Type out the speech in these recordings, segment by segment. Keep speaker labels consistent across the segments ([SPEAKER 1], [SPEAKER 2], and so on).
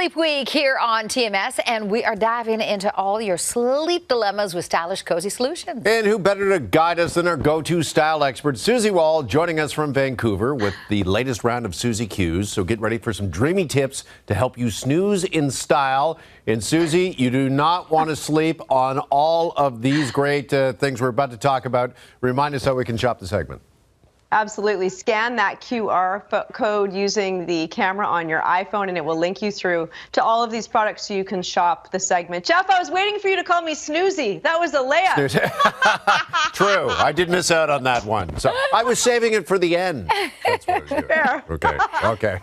[SPEAKER 1] Sleep Week here on TMS, and we are diving into all your sleep dilemmas with stylish, cozy solutions.
[SPEAKER 2] And who better to guide us than our go-to style expert, Susie Wall, joining us from Vancouver with the latest round of Susie Q's. So get ready for some dreamy tips to help you snooze in style. And Susie, you do not want to sleep on all of these great things we're about to talk about. Remind us how we can shop the segment.
[SPEAKER 3] Absolutely. Scan that QR code using the camera on your iPhone, and it will link you through to all of these products so you can shop the segment. Jeff, I was waiting for you to call me Snoozy. That was a layup.
[SPEAKER 2] True. I did miss out on that one. So I was saving it for the end. That's what I was doing.
[SPEAKER 3] Fair.
[SPEAKER 2] Okay.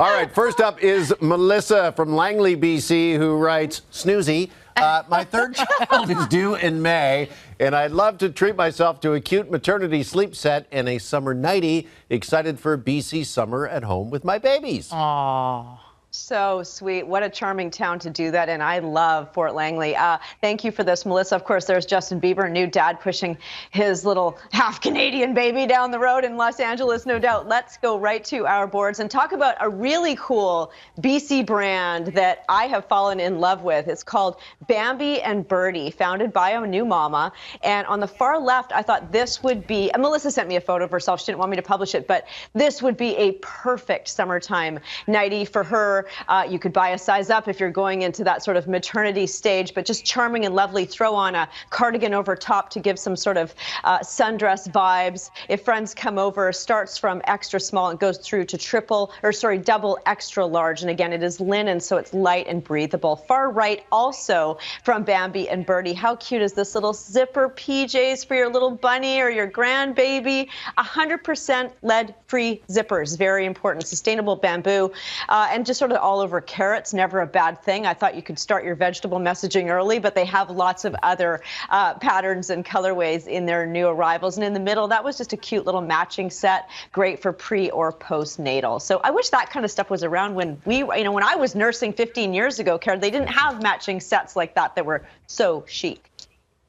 [SPEAKER 2] All right. First up is Melissa from Langley, BC, who writes, Snoozy, my third child is due in May, and I'd love to treat myself to a cute maternity sleep set and a summer nightie. Excited for a BC summer at home with my babies.
[SPEAKER 1] Aww.
[SPEAKER 3] So sweet. What a charming town to do that in. I love Fort Langley. Thank you for this, Melissa. Of course, there's Justin Bieber, new dad, pushing his little half-Canadian baby down the road in Los Angeles, no doubt. Let's go right to our boards and talk about a really cool BC brand that I have fallen in love with. It's called Bambi and Birdie, founded by a new mama. And on the far left, I thought this would be, and Melissa sent me a photo of herself. She didn't want me to publish it, but this would be a perfect summertime nightie for her. You could buy a size up if you're going into that sort of maternity stage, but just charming and lovely. Throw on a cardigan over top to give some sort of sundress vibes. If friends come over, starts from extra small and goes through to double extra large. And again, it is linen, so it's light and breathable. Far right, also from Bambi and Birdie. How cute is this little zipper PJs for your little bunny or your grandbaby? 100% lead-free zippers, very important. Sustainable bamboo, and just sort of all over carrots, never a bad thing. I thought you could start your vegetable messaging early, but they have lots of other patterns and colorways in their new arrivals. And in the middle, that was just a cute little matching set, great for pre or postnatal. So I wish that kind of stuff was around when when I was nursing 15 years ago, Karen, they didn't have matching sets like that were so chic.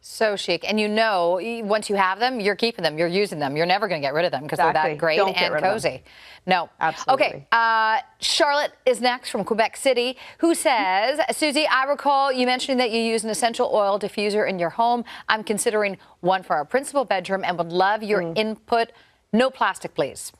[SPEAKER 1] So chic. And once you have them, you're keeping them, you're using them. You're never going to get rid of them because they're that great and cozy. No.
[SPEAKER 3] Absolutely.
[SPEAKER 1] Okay. Charlotte is next from Quebec City, who says, Susie, I recall you mentioning that you use an essential oil diffuser in your home. I'm considering one for our principal bedroom and would love your input. No plastic, please.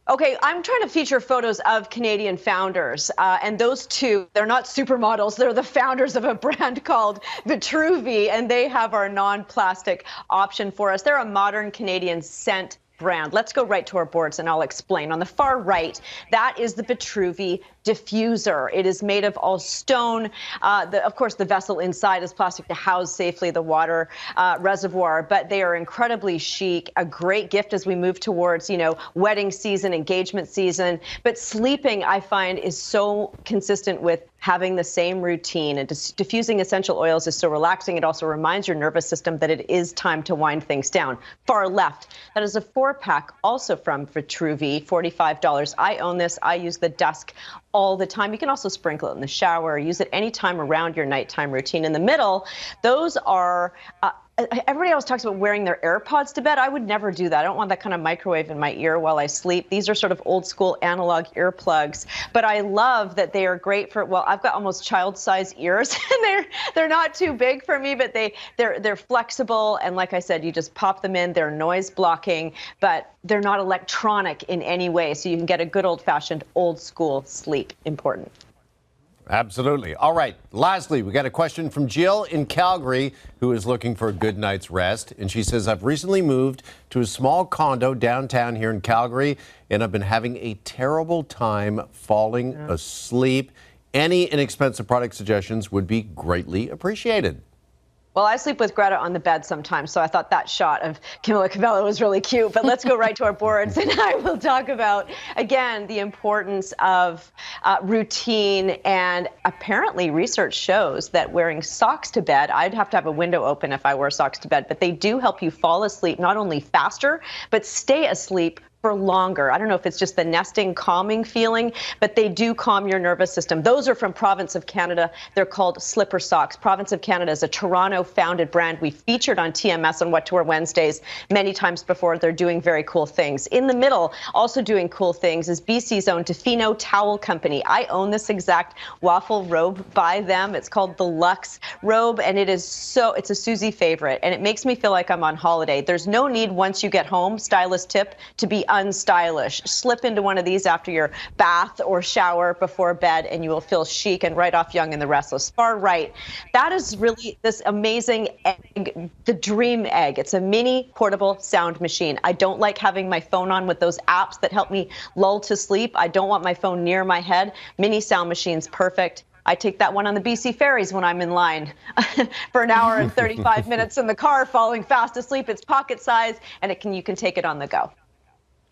[SPEAKER 3] Okay, I'm trying to feature photos of Canadian founders, and those two, they're not supermodels, they're the founders of a brand called Dreamy, and they have our non-plastic option for us. They're a modern Canadian scent brand. Let's go right to our boards and I'll explain. On the far right, that is the Dreamy diffuser. It is made of all stone. Of course, the vessel inside is plastic to house safely the water reservoir, but they are incredibly chic, a great gift as we move towards, wedding season, engagement season. But sleeping, I find, is so consistent with having the same routine, and diffusing essential oils is so relaxing. It also reminds your nervous system that it is time to wind things down. Far left, that is a 4-pack also from Dreamy, $45. I own this. I use the dusk all the time. You can also sprinkle it in the shower, use it anytime around your nighttime routine. In the middle, those are everybody else talks about wearing their AirPods to bed. I would never do that. I don't want that kind of microwave in my ear while I sleep. These are sort of old school analog earplugs, but I love that they are great for, well, I've got almost child-size ears and they're not too big for me, but they're flexible. And like I said, you just pop them in. They're noise blocking, but they're not electronic in any way. So you can get a good old-fashioned old school sleep. Important.
[SPEAKER 2] Absolutely. All right. Lastly, we got a question from Jill in Calgary, who is looking for a good night's rest. And she says, I've recently moved to a small condo downtown here in Calgary, and I've been having a terrible time falling asleep. Any inexpensive product suggestions would be greatly appreciated.
[SPEAKER 3] Well, I sleep with Greta on the bed sometimes, so I thought that shot of Camila Cabello was really cute. But let's go right to our boards, and I will talk about, again, the importance of routine. And apparently research shows that wearing socks to bed, I'd have to have a window open if I wear socks to bed, but they do help you fall asleep not only faster, but stay asleep for longer. I don't know if it's just the nesting calming feeling, but they do calm your nervous system. Those are from Province of Canada. They're called Slipper Socks. Province of Canada is a Toronto-founded brand. We featured on TMS on What to Wear Wednesdays many times before. They're doing very cool things. In the middle, also doing cool things, is BC's own Tofino Towel Company. I own this exact waffle robe by them. It's called the Luxe robe, and it's a Susie favorite, and it makes me feel like I'm on holiday. There's no need once you get home, stylist tip, to be unstylish. Slip into one of these after your bath or shower before bed, and you will feel chic and right off Young and the Restless. Far right. That is really this amazing egg, the Dream Egg. It's a mini portable sound machine. I don't like having my phone on with those apps that help me lull to sleep. I don't want my phone near my head. Mini sound machine's perfect. I take that one on the BC ferries when I'm in line for an hour and 35 minutes in the car, falling fast asleep. It's pocket size, and you can take it on the go.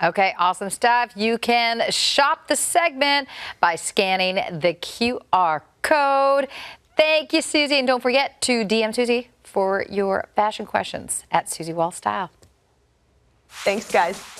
[SPEAKER 1] Okay, awesome stuff. You can shop the segment by scanning the QR code. Thank you, Susie. And don't forget to DM Susie for your fashion questions at Susie Wall Style.
[SPEAKER 3] Thanks, guys.